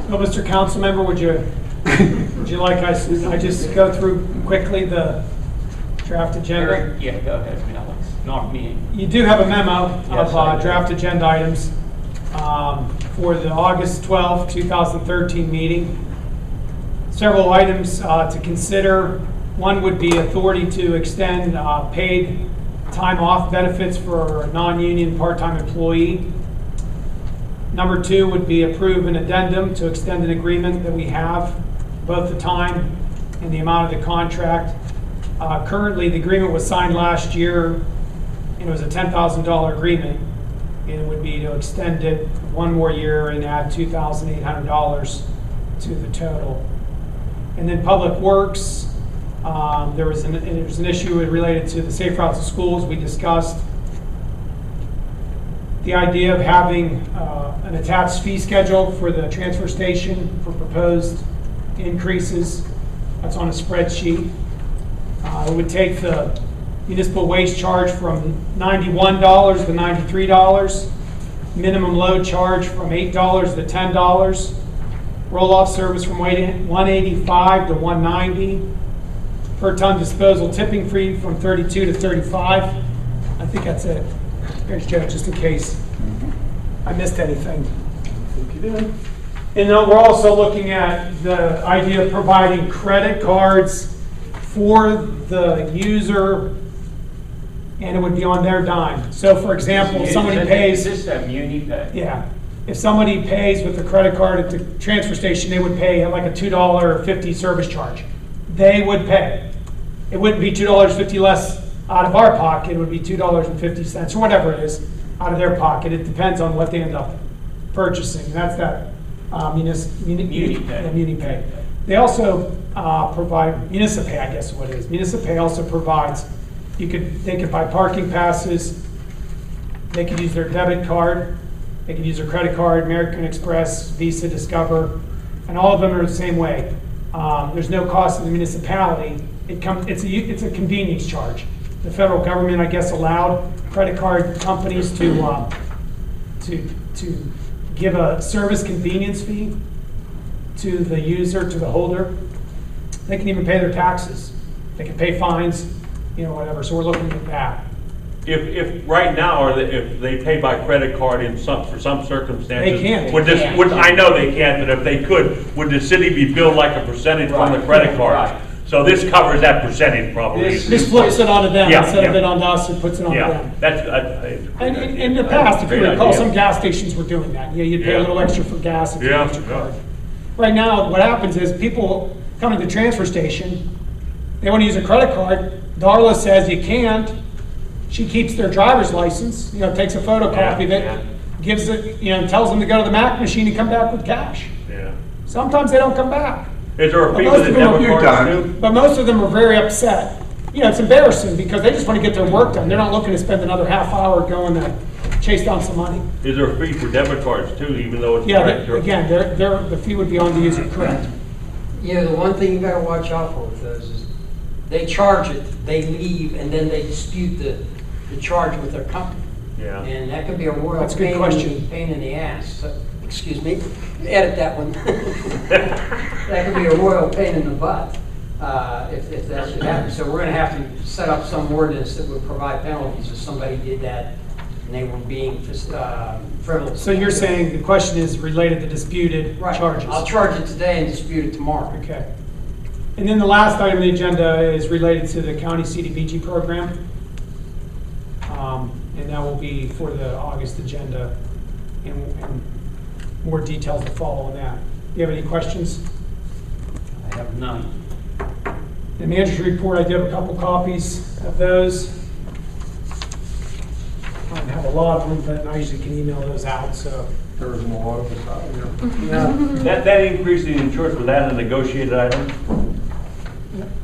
Well, Mr. Councilmember, would you like I just go through quickly the draft agenda? Yeah, go ahead, Alex. Not me. You do have a memo Yes, of draft agenda items for the August 12th, 2013 meeting. Several items to consider. One would be authority to extend paid time off benefits for a non-union part-time employee. Number two would be approve an addendum to extend an agreement that we have, both the time and the amount of the contract. Currently, the agreement was signed last year, and it was a $10,000 agreement, and it would be to extend it one more year and add $2,800 to the total. And then Public Works, there was an issue related to the safe routes to schools. We discussed the idea of having an attached fee schedule for the transfer station for proposed increases. That's on a spreadsheet. It would take the municipal waste charge from $91 to $93, minimum load charge from $8 to $10, roll-off service from $185 to $190, per ton disposal tipping fee from $32 to $35. I think that's it. There's Joe, just in case I missed anything. I think you did. And then we're also looking at the idea of providing credit cards for the user, and it would be on their dime. So for example, if somebody pays... Is this a muni pay? Yeah. If somebody pays with a credit card at the transfer station, they would pay like a $2.50 service charge. They would pay. It wouldn't be $2.50 less out of our pocket. It would be $2.50 or whatever it is out of their pocket. It depends on what they end up purchasing. That's that muni pay. They also provide Municipay, I guess is what it is. Municipay also provides. They could buy parking passes. They could use their debit card. They could use their credit card, American Express, Visa, Discover, and all of them are the same way. There's no cost to the municipality. It's a convenience charge. The federal government, I guess, allowed credit card companies to give a service convenience fee to the user, to the holder. They can even pay their taxes. They can pay fines, whatever. So we're looking at that. If right now, or if they pay by credit card for some circumstances, They can't. I know they can't, but if they could, would the city be billed like a percentage from the credit card? Right. So this covers that percentage probably. This flips it onto them Yeah, instead of yeah. it onto us. It puts it onto Yeah, them. and And in the past, if you Great recall, idea. some gas stations were doing that. You'd pay a Yeah. little extra for gas if you Yeah, used your yeah. card. Right now, what happens is people come to the transfer station, they want to use a credit card. Darla says you can't. She keeps their driver's license, takes a photocopy of Yeah, it, gives it, tells them to go to the Mac machine and come back with cash. Yeah. Sometimes they don't come back. Is there a But fee most with the of them are debit cards too? But most of them are very upset. It's embarrassing because they just want to get their work done. They're not looking to spend another half hour going to chase down some money. Is there a fee for debit cards too, even though it's Yeah, direct? again, the fee would be on the user, correct? The one thing you gotta watch out for with those is they charge it, they leave, and then they dispute the charge with their company. Yeah. And that could be a royal That's a good question. pain in the ass. So, excuse me, edit that one. That could be a royal pain in the butt if that should happen. So we're gonna have to set up some ordinance that would provide penalties if somebody did that and they were being frivolous. So you're saying the question is related to disputed Right. charges? I'll charge it today and dispute it tomorrow. Okay. And then the last item on the agenda is related to the county CDBG program. And that will be for the August agenda, and more details to follow on that. Do you have any questions? I have none. The manager's report, I do have a couple copies of those. I don't have a lot of them, but I usually can email those out, so. There isn't a lot of us out here. Yeah. That increase in insurance, was that a negotiated item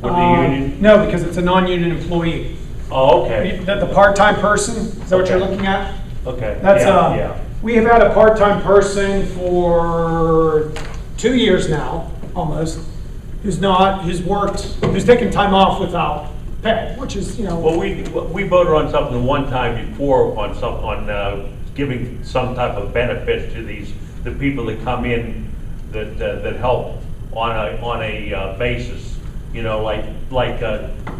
with the union? No, because it's a non-union employee. Oh, okay. The part-time person, is that what you're Okay. looking at? Okay. That's, Yeah. we have had a part-time person for 2 years now, almost, who's taken time off without pay, which is, Well, we voted on something one time before on giving some type of benefits to the people that come in that help on a basis, you know,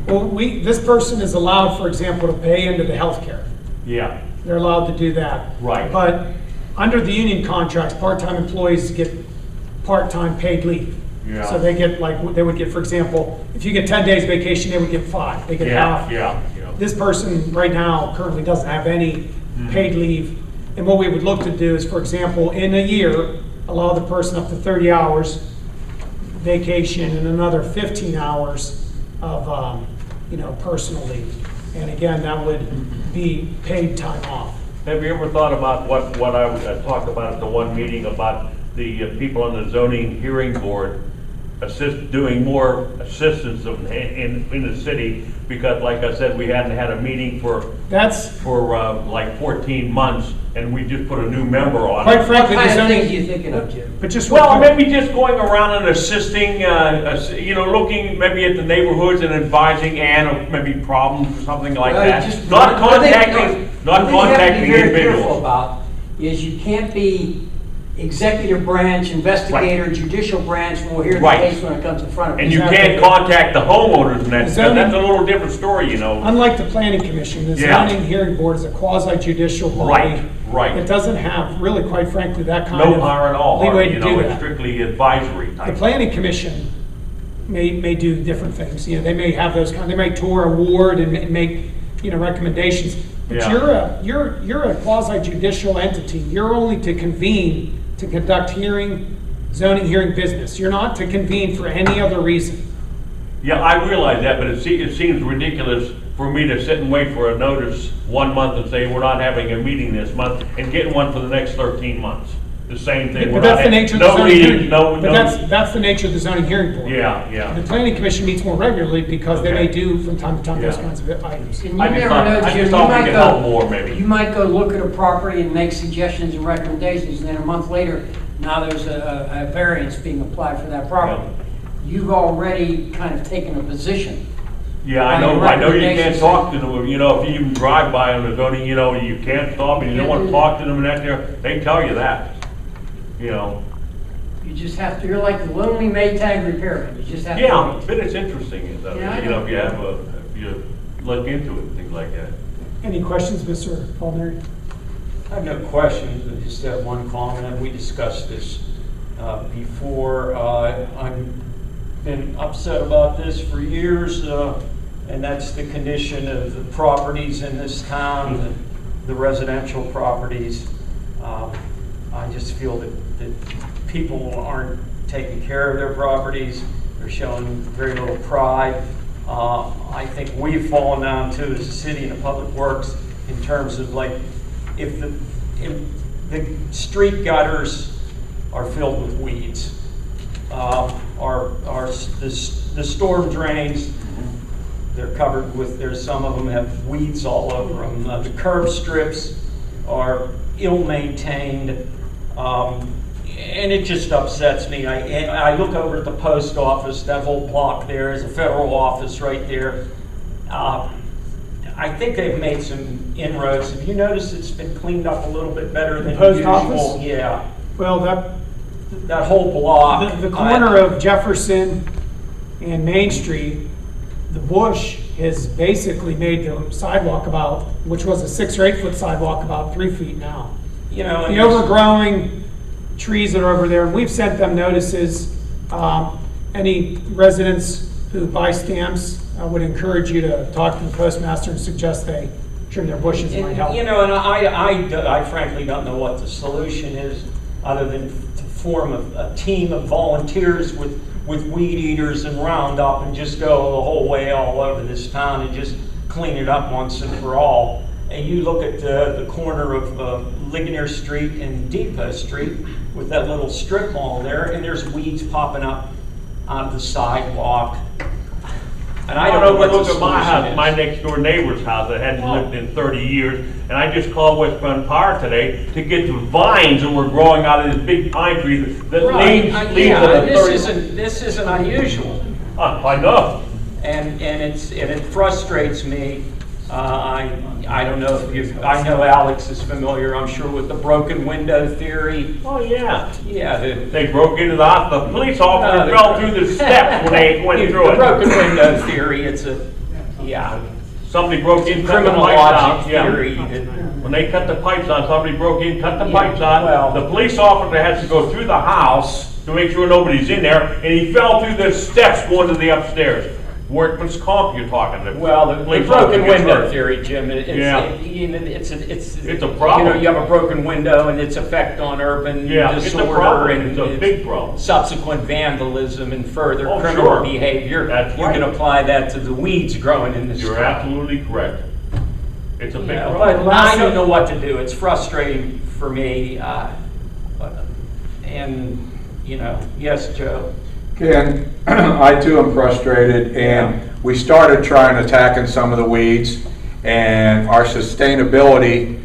Well, this person is allowed, for example, to pay into the healthcare. yeah, They're allowed to do that. Right. But under the union contracts, part-time employees get part-time paid leave. Yeah. So they get they would get, for example, if you get 10 days vacation, they would get 5. They get half. yeah. This person right now currently doesn't have any paid leave. And what we would look to do is, for example, in a year, allow the person up to 30 hours vacation and another 15 hours of, personal leave. And again, that would be paid time off. Have you ever thought about what I talked about at the one meeting about the people on the zoning hearing board doing more assistance in the city? Because like I said, we hadn't had a meeting for like 14 months, and we just put a new member on. Quite it. frankly, What the kind of zoning, things are you thinking of, Jim? but just Well, maybe just going around and assisting, looking maybe at the neighborhoods and advising Ann of maybe problems or something like that. Not contacting What you have to be very careful individuals. about is you can't be executive branch, investigator, judicial branch when we're hearing the Right. case when it comes in front of us. And you Exactly. can't contact the homeowners, and that's Zoning- a little different story, you know. unlike the planning commission, the Yeah. zoning hearing board is a quasi-judicial body. Right. It doesn't have, really, quite frankly, that kind No of power at all, leeway to you do know, it's that. strictly advisory The type. planning commission may do different things. They may have they may tour a ward and make, recommendations. But Yeah. you're a quasi-judicial entity. You're only to convene to conduct zoning hearing business. You're not to convene for any other reason. Yeah, I realize that, but it seems ridiculous for me to sit and wait for a notice 1 month and say, we're not having a meeting this month, and getting one for the next 13 months. The same thing. We're But that's not the nature of the no zoning meetings, hearing. no. But that's the nature of the zoning hearing board. Yeah. The planning commission meets more regularly because they may Okay. do from time to time those Yeah. kinds of items. And you I just never thought- know, I Jim, just you thought we might could go- help more, maybe. You might go look at a property and make suggestions and recommendations, and then a month later, now there's a variance being applied for that property. You've already kind of taken a position. Yeah, I know you can't talk to them, if you even drive by on the zoning, you can't stop and you don't want to talk to them and they tell you that, You just have to, you're like the lonely Maytag repairman, you just have to. Yeah, wait. but it's interesting, Yeah, I know. if you look into it, things like that. Any questions, Mr. Palmieri? I have no questions, I just have one comment. We discussed this before. I've been upset about this for years, and that's the condition of the properties in this town, the residential properties. I just feel that people aren't taking care of their properties. They're showing very little pride. I think we've fallen down to as a city and the public works in terms of if the street gutters are filled with weeds, the storm drains, they're covered with, some of them have weeds all over them. The curb strips are ill-maintained, and it just upsets me. I look over at the post office, that whole block there is a federal office right there. I think they've made some inroads. Have you noticed it's been cleaned up a little bit better than post usual? office? Yeah, Well, that whole block. the corner of Jefferson and Main Street, the bush has basically made the sidewalk which was a 6 or 8 foot sidewalk, about 3 feet now. And The overgrowing trees that are over there, and we've sent them notices. Any residents who buy stamps, I would encourage you to talk to the postmaster and suggest they trim their bushes, it might help. And I frankly don't know what the solution is, other than to form a team of volunteers with weed eaters and Roundup and just go the whole way all over this town and just clean it up once and for all. And you look at the corner of Ligonier Street and Depot Street with that little strip mall there, and there's weeds popping up on the sidewalk. And I don't know what the Look at my solution house, is. my next door neighbor's house that hadn't lived in 30 years, and I just called Westbound Power today to get the vines that were growing out of this big pine tree that leaves Yeah, at a 30. this isn't unusual, I know. and it frustrates me. I don't know if you, I know Alex is familiar, I'm sure, with the broken window theory. Oh, yeah. Yeah, They broke into the house, the police officer fell through the steps when they went through the it. broken window theory, it's a, yeah. Somebody broke in, cut the Criminal pipes logic out. Yeah. theory. When they cut the pipes on, somebody broke in, cut the Yeah, pipes on. well- The police officer has to go through the house to make sure nobody's in there, and he fell through the steps going to the upstairs. Workman's comp you're talking to. Well, the Police broken officer gets window hurt. theory, Jim, Yeah. it's a problem. You know, you have a broken window and its effect on urban Yeah, it's a disorder problem. and It's a big problem. subsequent vandalism and further Oh, criminal sure. behavior. That's You right. can apply that to the weeds growing in this You're town. absolutely correct. It's a big Yeah, problem. but I don't know what to do. It's frustrating for me. And, you know, yes, Joe. Ken, I too am frustrated, and we started trying to tackle some of the weeds, and our sustainability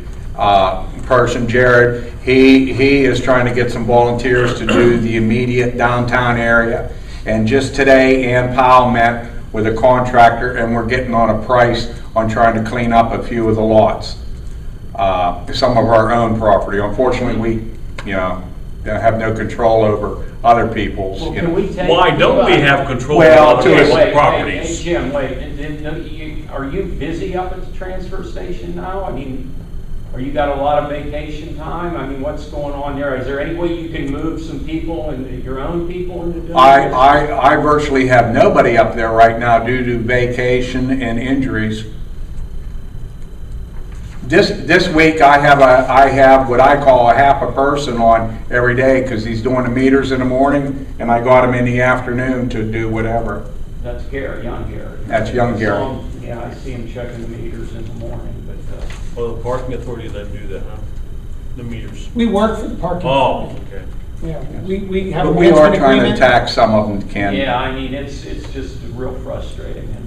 person, Jared, he is trying to get some volunteers to do the immediate downtown area. And just today, Ann Powell met with a contractor, and we're getting on a price on trying to clean up a few of the lots. Some of our own property. Unfortunately, we, have no control over other people's, Well, can we take? Why don't we have control Well, of to other a- people's Hey, properties? Jim, are you busy up at the transfer station now? I mean, are you got a lot of vacation time? I mean, what's going on there? Is there any way you can move some people and your own people into doing this? I virtually have nobody up there right now due to vacation and injuries. This week I have what I call a half a person on every day because he's doing the meters in the morning and I got him in the afternoon to do whatever. That's Gary, young Gary. That's young Gary. Yeah, I see him checking the meters in the morning, but, Well, the parking authority doesn't do that, huh? The meters. We work for the parking. Oh, okay. Yeah, we have a But we are management trying to agreement. attack some of them, Ken. yeah, I mean, it's just real frustrating and,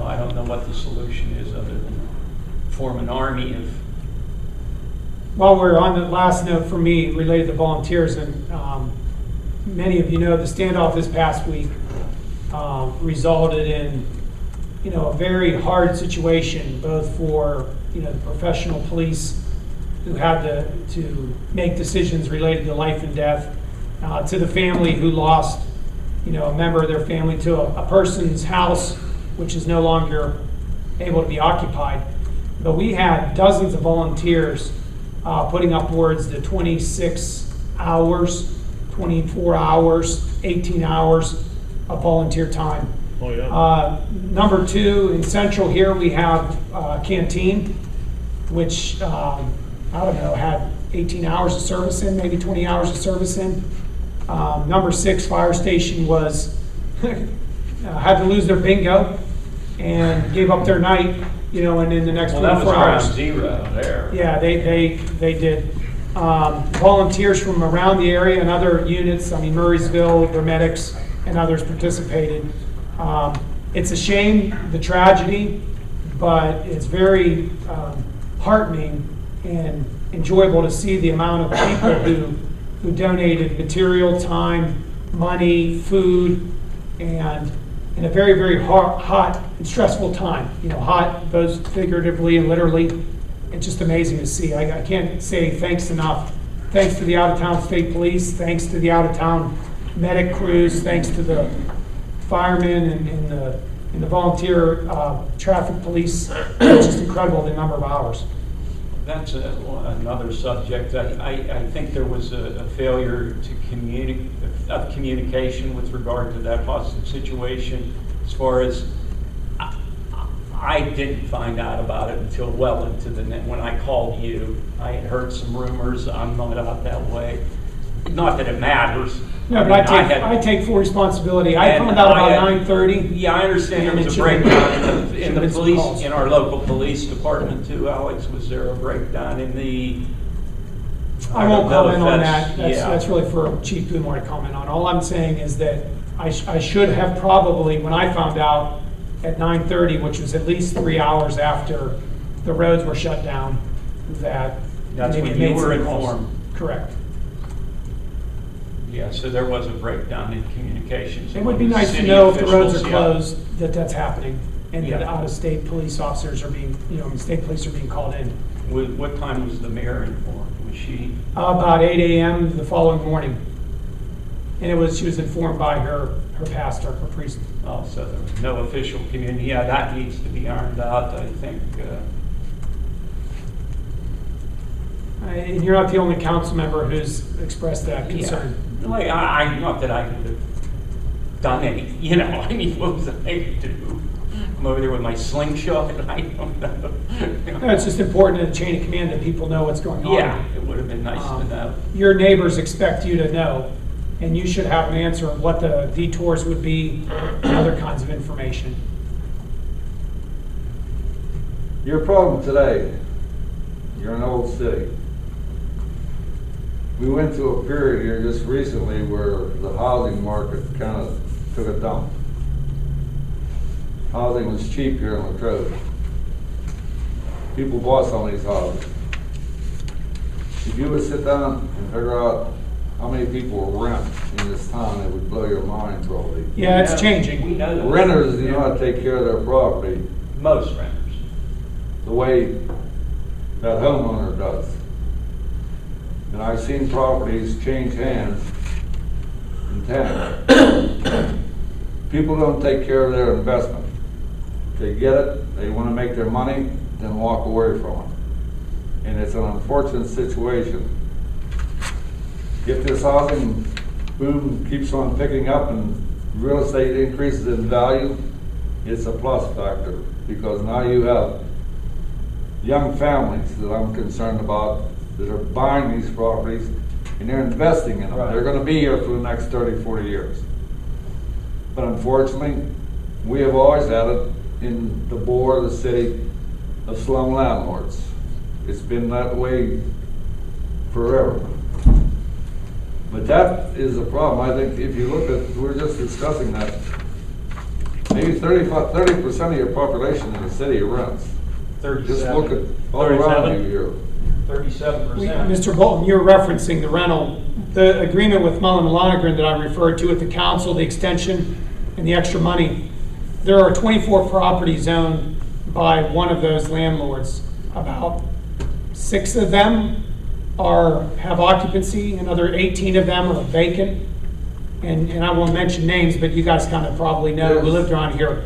I don't know what the solution is other than form an army of. While we're on the last note for me related to volunteers, and many of you know the standoff this past week resulted in, a very hard situation, both for, the professional police who had to make decisions related to life and death, to the family who lost, a member of their family to a person's house, which is no longer able to be occupied. But we had dozens of volunteers putting upwards to 26 hours, 24 hours, 18 hours of volunteer time. Oh, yeah. Number two, in Central here, we have Canteen, which, had 18 hours of service in, maybe 20 hours of service in. Number 6, Fire Station was, had to lose their bingo and gave up their night, and in the next Well, that was 24 around hours. zero there. Yeah, they did. Volunteers from around the area and other units, Murraysville, their medics, and others participated. It's a shame, the tragedy, but it's very heartening and enjoyable to see the amount of people who donated material, time, money, food, and in a very, very hot and stressful time. Hot both figuratively and literally. It's just amazing to see. I can't say thanks enough. Thanks to the out-of-town state police, thanks to the out-of-town medic crews, thanks to the firemen and the volunteer traffic police. It's just incredible the number of hours. That's another subject. I think there was a failure of communication with regard to that hostage situation. As far as I didn't find out about it until well into the night. When I called you, I had heard some rumors. I'm not out that way. Not that it matters. No, but I take full responsibility. I found out about 9:30. Yeah, I understand there was a breakdown in the police, in our local police department too, Alex. Was there a breakdown in the? I won't don't know if comment on that's- that. yeah. That's really for Chief Bluemore to comment on. All I'm saying is that I should have probably, when I found out at 9:30, which was at least 3 hours after the roads were shut down, that That's maybe when made you were some calls. informed. Correct. Yeah, so there was a breakdown in communications. It would be among nice to city know if the roads are officials, yeah. closed, that that's happening. and that out-of-state police officers are being, state police are being called in. What time was the mayor informed? Was she? About 8 a.m. the following morning. And she was informed by her pastor, her priest. Oh, so there was no official community. Yeah, that needs to be ironed out, I think. And you're not the only council member who's expressed that concern. Yeah. Like, not that I could have done anything, I mean, what was I to do? I'm over there with my slingshot, I don't know. No, it's just important in the chain of command that people know what's going on. Yeah, it would have been nice to know. Your neighbors expect you to know, and you should have an answer of what the detours would be and other kinds of information. Your problem today, you're an old city. We went through a period here just recently where the housing market kind of took a dump. Housing was cheap here in Latrobe. People bought some of these houses. If you would sit down and figure out how many people rent in this town, it would blow your mind probably. Yeah, it's changing. We know that. Renters do not take care of their property Most renters. the way that homeowner does. And I've seen properties change hands in town. People don't take care of their investment. They get it, they want to make their money, then walk away from it. And it's an unfortunate situation. If this housing boom keeps on picking up and real estate increases in value, it's a plus factor, because now you have young families that I'm concerned about that are buying these properties and they're investing in them. Right. They're going to be here for the next 30, 40 years. But unfortunately, we have always had it in the board of the city of slum landlords. It's been that way forever. But that is a problem. I think if you look at, we're just discussing that, maybe 30% of your population in the city rents. 37. Just look at all around you here. 37%. Mr. Bolton, you're referencing the rental, the agreement with Mullen Lonergan that I referred to at the council, the extension and the extra money. There are 24 properties owned by one of those landlords. About 6 of them have occupancy, another 18 of them are vacant. And I won't mention names, but you guys kind of probably know, who lived around here,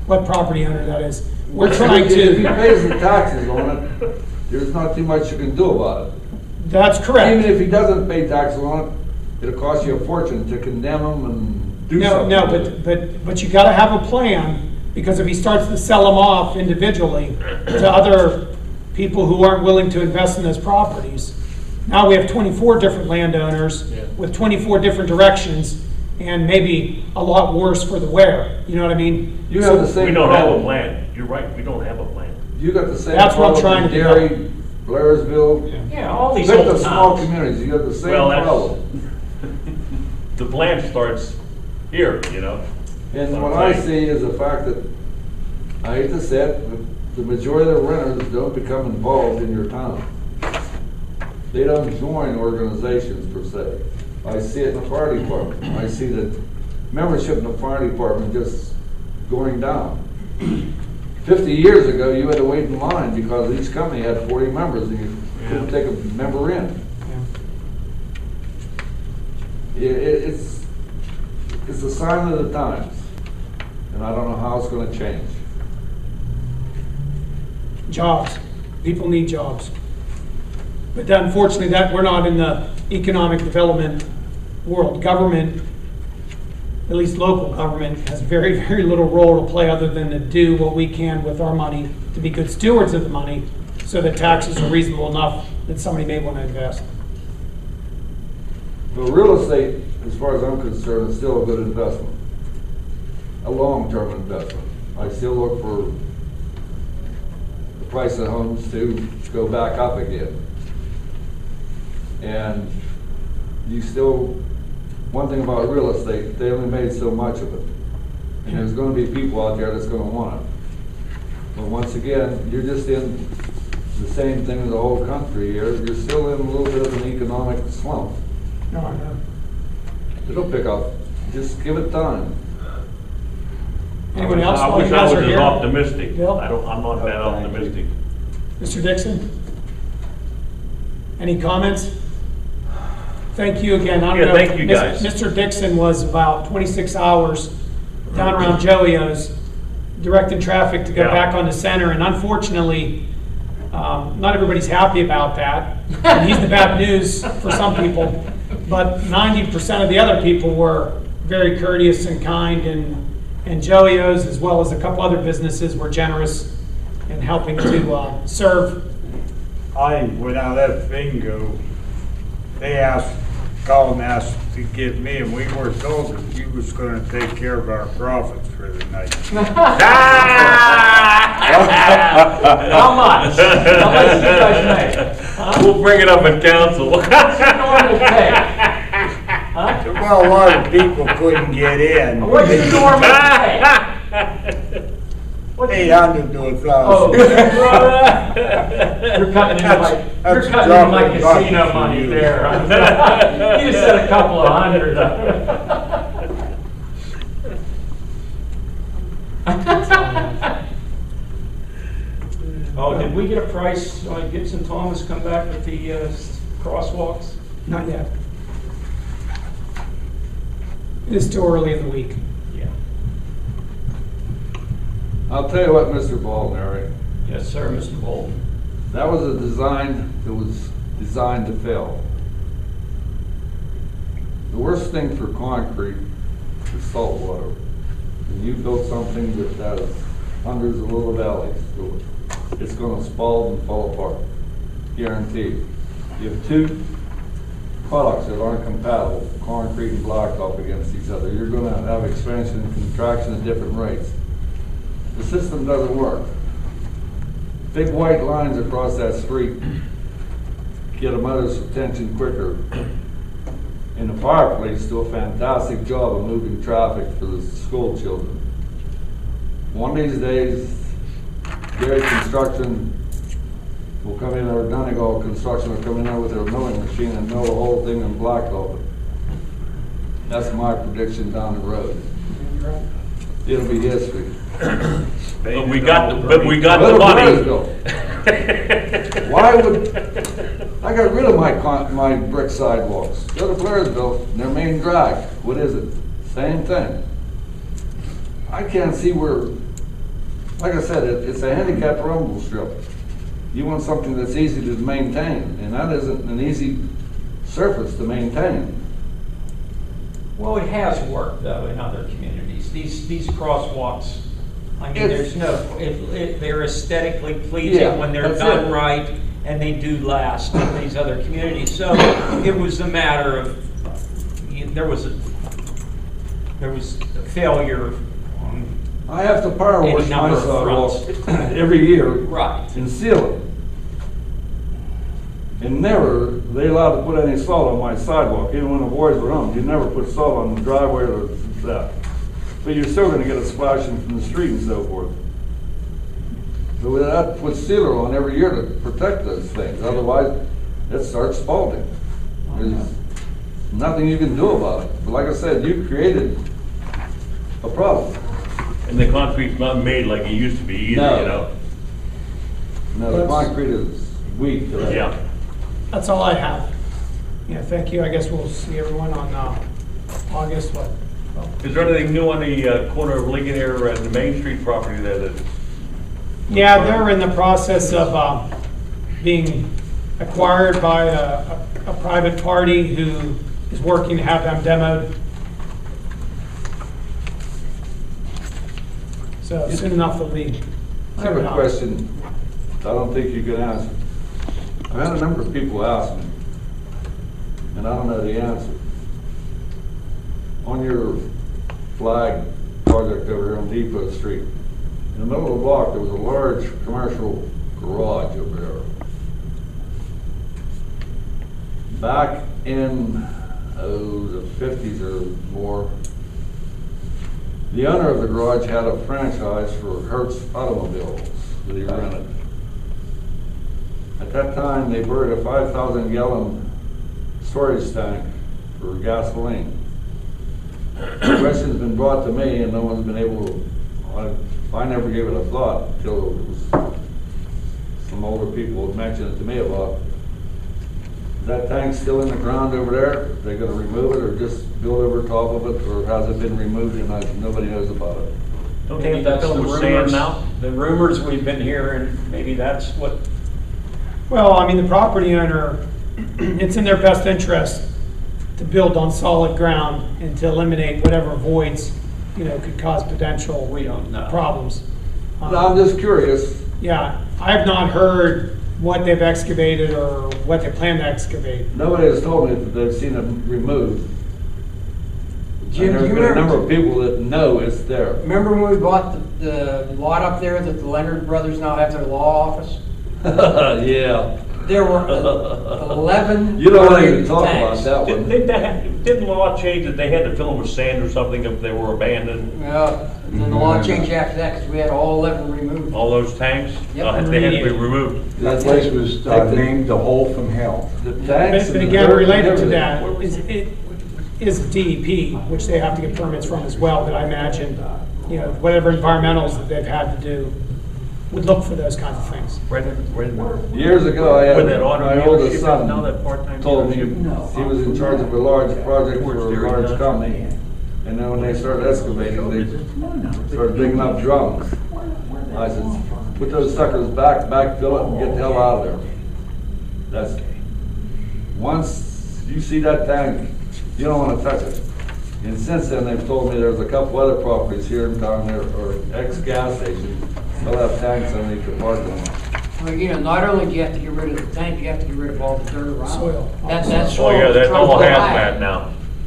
what property owner that is. We're trying If he to, pays the taxes on it, there's not too much you can do about it. that's correct. Even if he doesn't pay taxes on it, it'll cost you a fortune to condemn him and do something. No, with it. but you gotta have a plan, because if he starts to sell them off individually to other people who aren't willing to invest in those properties, now we have 24 different landowners with 24 different directions, and maybe a lot worse for the wear. You know what I mean? You have the same We don't have a problem. plan. You're right, we don't have a plan. You got the same That's what I'm problem in trying to Derry, Blairsville. Yeah, all these Pick the old small towns. communities, you got the same Well, problem. The plan starts here, you know? And what I see is the fact that, I hate to say it, but the majority of the renters don't become involved in your town. They don't join organizations per se. I see it in the fire department. I see that membership in the fire department just going down. 50 years ago, you had to wait in line because each company had 40 members and you couldn't take a member in. It's a sign of the times, and I don't know how it's going to change. Jobs. People need jobs. But unfortunately, we're not in the economic development world. Government, at least local government, has very, very little role to play other than to do what we can with our money, to be good stewards of the money, so that taxes are reasonable enough that somebody may want to invest. But real estate, as far as I'm concerned, is still a good investment, a long-term investment. I still look for the price of homes to go back up again. And you still, one thing about real estate, they only made so much of it. And there's going to be people out there that's going to want it. But once again, you're just in the same thing as the whole country here. You're still in a little bit of an economic slump. No, I know. It'll pick up. Just give it time. Anyone else? I while you wish I guys was are as here? optimistic. Bill? I'm not that Oh, thank you. optimistic. Mr. Dixon? Any comments? Thank you again. I don't Yeah, know, thank you, guys. Mr. Dixon was about 26 hours down around Joey-O's, directing traffic to go Yeah. back on the center, and unfortunately, not everybody's happy about that. And he's the bad news for some people, but 90% of the other people were very courteous and kind, and Joey-O's, as well as a couple other businesses, were generous in helping to serve. When I let Finn go, they called and asked to get me, and we were told that you was gonna take care of our profits for the night. How much? How much did you guys make? Huh? We'll bring it up in council. What's your normal pay? Huh? Well, a lot of people couldn't get in. What's your normal pay? What's your- $800 to Oh, $1,000. you're cutting into my, That's you're a cutting drop into my in the bucket casino for money you. there. You just said a couple of hundred. Oh, did we get a price on Gibson Thomas come back with the crosswalks? Not yet. It is still early in the week. Yeah. I'll tell you what, Mr. Baldner, Yes, sir, Mr. Bolton. that was a design that was designed to fail. The worst thing for concrete is salt water. And you build something that has hundreds of little valleys to it, it's gonna spall and fall apart, guaranteed. You have two products that aren't compatible, concrete and blacktop against each other. You're gonna have expansion and contraction at different rates. The system doesn't work. Big white lines across that street get a motor's attention quicker. And the fire police do a fantastic job of moving traffic for the school children. One of these days, Gary Construction will come in, or Donegal Construction will come in there with their milling machine and mill the whole thing and blacktop it. That's my prediction down the road. It'll be history. But we got the Little money. Blairsville. Why would, I got rid of my brick sidewalks. Go to Blairsville, their main drag, what is it? Same thing. I can't see where, like I said, it's a handicapped rumble strip. You want something that's easy to maintain, and that isn't an easy surface to maintain. Well, it has worked though in other communities. These crosswalks, I mean, It's- there's no, they're aesthetically pleasing Yeah, when they're that's done it. right, and they do last in these other communities. So it was a matter of, there was a failure on, I have to power Any wash my number of sidewalks fronts. every year right. and seal it. And never, they allowed to put any salt on my sidewalk, even when the boys were home. You never put salt on the driveway or that. But you're still gonna get a splashing from the street and so forth. So we have to put sealer on every year to protect those things, otherwise it starts spalling. There's nothing you can do about it. But like I said, you created a problem. And the concrete's not made like it used to be either, No. you know? Now, the concrete is weak today. Yeah. That's all I have. Yeah, thank you. I guess we'll see everyone on August, what? Is there anything new on the corner of Ligonier and the Main Street property there that? Yeah, they're in the process of being acquired by a private party who is working to have them demoed. So soon enough they'll be. I have a question I don't think you can answer. I've had a number of people ask me, and I don't know the answer. On your flag project over here on Depot Street, in the middle of the block, there was a large commercial garage over there. Back in, the 50s or more, the owner of the garage had a franchise for Hertz automobiles that he rented. At that time, they buried a 5,000 gallon storage tank for gasoline. The question's been brought to me and no one's been able to I never gave it a thought until it was, some older people had mentioned it to me about, is that tank still in the ground over there? They gonna remove it or just build over top of it, or has it been removed and nobody knows about it? Don't they Maybe have to that's fill the them with sand rumors, now? the rumors we've been hearing, maybe that's what, Well, I mean, the property owner, it's in their best interest to build on solid ground and to eliminate whatever voids, could cause potential we don't know. problems. No, I'm just curious. Yeah, I have not heard what they've excavated or what they plan to excavate. Nobody has told me that they've seen it removed. Jim, And do you there's been a remember- number of people that know it's there. Remember when we bought the lot up there that the Leonard brothers now have their law office? Yeah. There were 11. You don't want to even buried talk tanks. about that one. Didn't the law change that they had to fill them with sand or something if they were abandoned? Yeah, and then the law changed after that because we had all 11 removed. All those tanks? Yep. They had to be removed. That place was named the Hole from Hell. The But tanks but and the again, dirt related to and that everything. is DEP, which they have to get permits from as well, but I imagine, whatever environmentals that they've had to do would look for those kinds of things. Years ago, I When had, that auto my oldest dealership, now that son part-time told me dealership? he was in charge of a large project for Towards a Dairy large Dutch. company. And then when they started excavating, they started digging up drums. I said, put those suckers back, backfill it and get the hell out of there. That's, once you see that tank, you don't wanna touch it. And since then, they've told me there's a couple other properties here in town there, or ex-gas stations, they'll have tanks underneath the parking lot. Well, not only do you have to get rid of the tank, you have to get rid of all the dirt around. Soil. That's Oh, soil. yeah, that's control all to hazmat Ohio. now.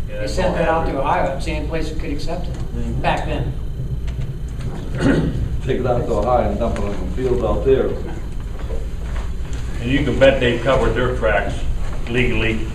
Yeah, They that's sent all that out to hazmat. Ohio, it's the only place that could accept it, back then. Take it out to Ohio and dump it on the field out there. And you can bet they covered their tracks legally.